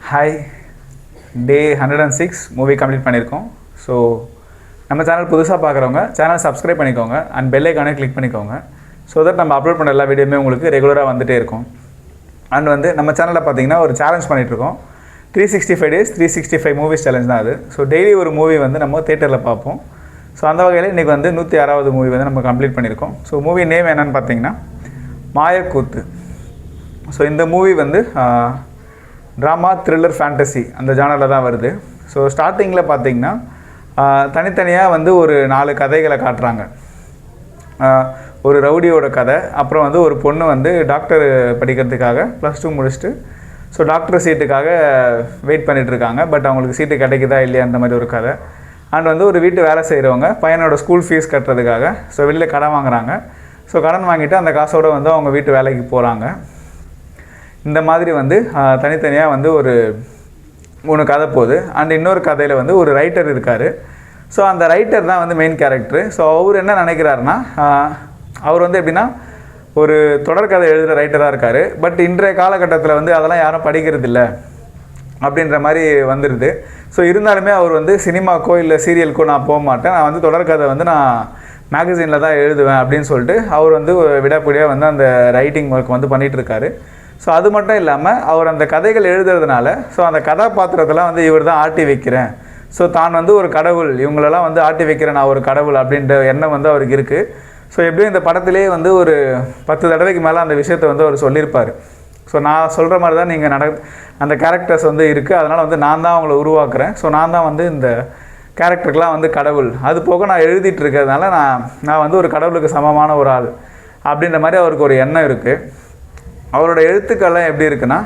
Hi, டே 106 movie complete பண்ணியிருக்கோம். So நம்ம channel புதுசாக பார்க்குறவங்க சேனல் சப்ஸ்கிரைப் பண்ணிக்கோங்க அண்ட் பெல் ஐக்கானே கிளிக் பண்ணிக்கோங்க. ஸோ தட் நம்ம அப்லோட் பண்ண எல்லா வீடியோமே உங்களுக்கு ரெகுலராக வந்துகிட்டே இருக்கும். அண்ட் வந்து நம்ம சேனலில் பார்த்தீங்கன்னா ஒரு சேலஞ்ச் பண்ணிகிட்ருக்கோம். 365 days 365 மூவிஸ் சேலஞ்ச் தான் அது. ஸோ டெய்லி ஒரு மூவி வந்து நம்ம தேட்டரில் பார்ப்போம். ஸோ அந்த வகையில் இன்றைக்கி வந்து 106வது மூவி வந்து நம்ம கம்ப்ளீட் பண்ணியிருக்கோம். ஸோ மூவி நேம் என்னென்னு பார்த்தீங்கன்னா மாயக்கூத்து. ஸோ இந்த மூவி வந்து ட்ராமா, த்ரில்லர், ஃபேண்டசி அந்த ஜானரில் தான் வருது. ஸோ ஸ்டார்டிங்கில் பார்த்தீங்கன்னா தனித்தனியாக வந்து ஒரு 4 கதைகளை காட்டுறாங்க. ஒரு ரவுடியோட கதை, அப்புறம் வந்து ஒரு பொண்ணு வந்து டாக்டர் படிக்கிறதுக்காக +2 முடிச்சுட்டு ஸோ டாக்டர் சீட்டுக்காக வெயிட் பண்ணிகிட்ருக்காங்க. பட் அவங்களுக்கு சீட்டு கிடைக்குதா இல்லையா அந்த மாதிரி ஒரு கதை. அண்ட் வந்து ஒரு வீட்டு வேலை செய்கிறவங்க பையனோட ஸ்கூல் ஃபீஸ் கட்டுறதுக்காக ஸோ வெளியில் கடன் வாங்குகிறாங்க. ஸோ கடன் வாங்கிட்டு அந்த காசோடு வந்து அவங்க வீட்டு வேலைக்கு போகிறாங்க. இந்த மாதிரி வந்து தனித்தனியாக வந்து ஒரு 3 கதை போகுது. அண்ட் இன்னொரு கதையில் வந்து ஒரு ரைட்டர் இருக்கார். ஸோ அந்த ரைட்டர் தான் வந்து மெயின் கேரக்டரு. ஸோ அவர் என்ன நினைக்கிறாருன்னா, அவர் வந்து எப்படின்னா ஒரு தொடர்கதை எழுதுகிற ரைட்டராக இருக்கார். பட் இன்றைய காலகட்டத்தில் வந்து அதெல்லாம் யாரும் படிக்கிறதில்ல அப்படின்ற மாதிரி வந்துடுது. ஸோ இருந்தாலுமே அவர் வந்து சினிமாக்கோ இல்லை சீரியலுக்கோ நான் போக மாட்டேன், நான் வந்து தொடர்கதை வந்து நான் மேகசினில் தான் எழுதுவேன் அப்படின்னு சொல்லிட்டு அவர் வந்து விடாப்பிடியாக வந்து அந்த ரைட்டிங் ஒர்க் வந்து பண்ணிகிட்ருக்காரு. ஸோ அது மட்டும் இல்லாமல் அவர் அந்த கதைகள் எழுதுறதுனால ஸோ அந்த கதாபாத்திரத்தெல்லாம் வந்து இவர் தான் ஆட்டி வைக்கிறேன், ஸோ தான் வந்து ஒரு கடவுள், இவங்களெல்லாம் வந்து ஆட்டி வைக்கிறேன் நான் ஒரு கடவுள் அப்படின்ற எண்ணம் வந்து அவருக்கு இருக்குது. ஸோ எப்படியும் இந்த படத்திலே வந்து ஒரு 10 தடவைக்கு மேலே அந்த விஷயத்தை வந்து அவர் சொல்லியிருப்பார். ஸோ நான் சொல்கிற மாதிரி தான் நீங்கள் அந்த கேரக்டர்ஸ் வந்து இருக்குது, அதனால் வந்து நான் தான் அவங்கள உருவாக்குறேன், ஸோ நான் தான் வந்து இந்த கேரக்டருக்கெலாம் வந்து கடவுள், அது போக நான் எழுதிட்டு இருக்கிறதுனால நான் வந்து ஒரு கடவுளுக்கு சமமான ஒரு ஆள் அப்படின்ற மாதிரி அவருக்கு ஒரு எண்ணம் இருக்குது. அவரோட எழுத்துக்கள்லாம் எப்படி இருக்குன்னா,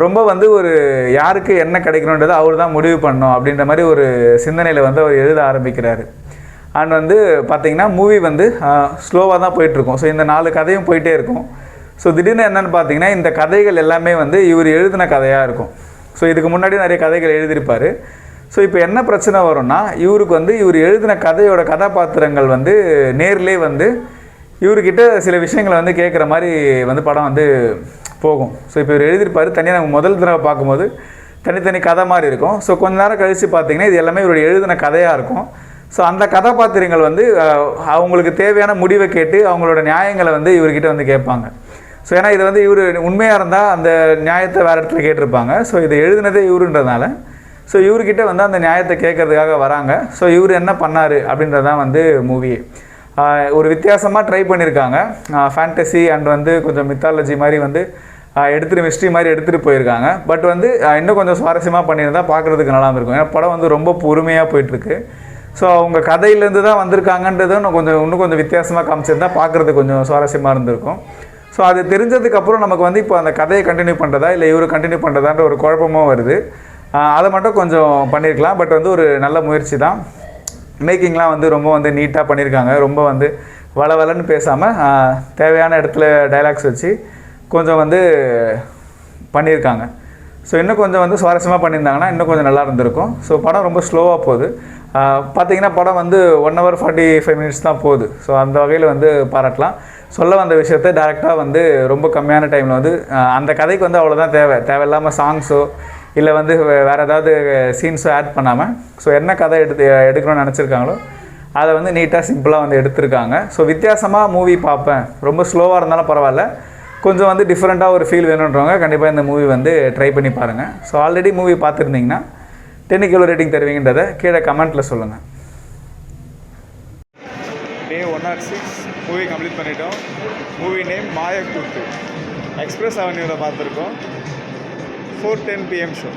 ரொம்ப வந்து ஒரு யாருக்கு என்ன கிடைக்கணுன்றதை அவர் தான் முடிவு பண்ணணும் அப்படின்ற மாதிரி ஒரு சிந்தனையில் வந்து அவர் எழுத ஆரம்பிக்கிறாரு. அண்ட் வந்து பார்த்திங்கன்னா மூவி வந்து ஸ்லோவாக தான் போயிட்டுருக்கும். ஸோ இந்த 4 கதையும் போயிட்டே இருக்கும். ஸோ திடீர்னு என்னென்னு பார்த்தீங்கன்னா இந்த கதைகள் எல்லாமே வந்து இவர் எழுதின கதையாக இருக்கும். ஸோ இதுக்கு முன்னாடி நிறைய கதைகள் எழுதியிருப்பார். ஸோ இப்போ என்ன பிரச்சனை வரும்னா, இவருக்கு வந்து இவர் எழுதின கதையோட கதாபாத்திரங்கள் வந்து நேர்லேயே வந்து இவர்கிட்ட சில விஷயங்களை வந்து கேட்குற மாதிரி வந்து படம் வந்து போகும். ஸோ இப்போ இவர் எழுதியிருப்பார், தனியாக நம்ம முதல் தடவை பார்க்கும்போது தனித்தனி கதை மாதிரி இருக்கும். ஸோ கொஞ்ச நேரம் கழித்து பார்த்திங்கன்னா இது எல்லாமே இவருடைய எழுதின கதையாக இருக்கும். ஸோ அந்த கதாபாத்திரங்கள் வந்து அவங்களுக்கு தேவையான முடிவை கேட்டு அவங்களோட நியாயங்களை வந்து இவர்கிட்ட வந்து கேட்பாங்க. ஸோ ஏன்னா இது வந்து இவர் உண்மையாக இருந்தால் அந்த நியாயத்தை வேறு இடத்துல கேட்டிருப்பாங்க. ஸோ இதை எழுதினதே இவருன்றதுனால ஸோ இவர்கிட்ட வந்து அந்த நியாயத்தை கேட்கறதுக்காக வராங்க. ஸோ இவர் என்ன பண்ணார் அப்படின்றது தான் வந்து மூவி. ஒரு வித்தியாசமாக ட்ரை பண்ணியிருக்காங்க. ஃபேண்டசி அண்ட் வந்து கொஞ்சம் மித்தாலஜி மாதிரி வந்து எடுத்துகிட்டு மிஸ்ட்ரி மாதிரி எடுத்துகிட்டு போயிருக்காங்க. பட் வந்து இன்னும் கொஞ்சம் சுவாரஸ்யமாக பண்ணியிருந்தால் பார்க்குறதுக்கு நல்லா இருந்திருக்கும். ஏன்னா படம் வந்து ரொம்ப பொறுமையாக போயிட்டுருக்கு. ஸோ அவங்க கதையிலேருந்து தான் வந்திருக்காங்கன்றதும் இன்னும் கொஞ்சம் வித்தியாசமாக காமிச்சிருந்தால் பார்க்குறதுக்கு கொஞ்சம் சுவாரஸ்யமாக இருந்திருக்கும். ஸோ அது தெரிஞ்சதுக்கப்புறம் நமக்கு வந்து இப்போ அந்த கதையை கண்டினியூ பண்ணுறதா இல்லை இவரு கண்டினியூ பண்ணுறதான்ற ஒரு குழப்பமும் வருது. அதை மட்டும் கொஞ்சம் பண்ணியிருக்கலாம். பட் வந்து ஒரு நல்ல முயற்சி தான். மேக்கிங்லாம் வந்து ரொம்ப வந்து நீட்டாக பண்ணியிருக்காங்க. ரொம்ப வந்து வளவலன்னு பேசாமல் தேவையான இடத்துல டைலாக்ஸ் வச்சு கொஞ்சம் வந்து பண்ணியிருக்காங்க. ஸோ இன்னும் கொஞ்சம் வந்து சுவாரஸ்யமாக பண்ணியிருந்தாங்கன்னா இன்னும் கொஞ்சம் நல்லா இருந்திருக்கும். ஸோ படம் ரொம்ப ஸ்லோவாக போகுது. பார்த்திங்கன்னா படம் வந்து 1 hour 45 minutes தான் போகுது. ஸோ அந்த வகையில் வந்து பாராட்டலாம். சொல்ல வந்த விஷயத்தை டேரெக்டாக வந்து ரொம்ப கம்மியான டைமில் வந்து அந்த கதைக்கு வந்து அவ்வளோதான் தேவையில்லாமல் சாங்ஸோ இல்லை வந்து வேறு ஏதாவது சீன்ஸோ ஆட் பண்ணாமல் ஸோ என்ன கதை எடுக்கணும்னு நினச்சிருக்காங்களோ அதை வந்து நீட்டாக சிம்பிளாக வந்து எடுத்திருக்காங்க. ஸோ வித்தியாசமாக மூவி பார்ப்பேன், ரொம்ப ஸ்லோவாக இருந்தாலும் பரவாயில்ல, கொஞ்சம் வந்து டிஃப்ரெண்ட்டாக ஒரு ஃபீல் வேணுன்றவங்க கண்டிப்பாக இந்த மூவி வந்து ட்ரை பண்ணி பாருங்கள். ஸோ ஆல்ரெடி மூவி பார்த்துருந்தீங்கன்னா 10க்கு எவ்வளோ ரேட்டிங் தருவீங்கன்றதை கீழே கமெண்ட்டில் சொல்லுங்கள். டே 106 மூவி கம்ப்ளீட் பண்ணிட்டோம். Movie name Maayakoothu. எக்ஸ்பிரஸ் அவென்யூவில் பார்த்துருக்கோம். 4:10 PM ஷோ.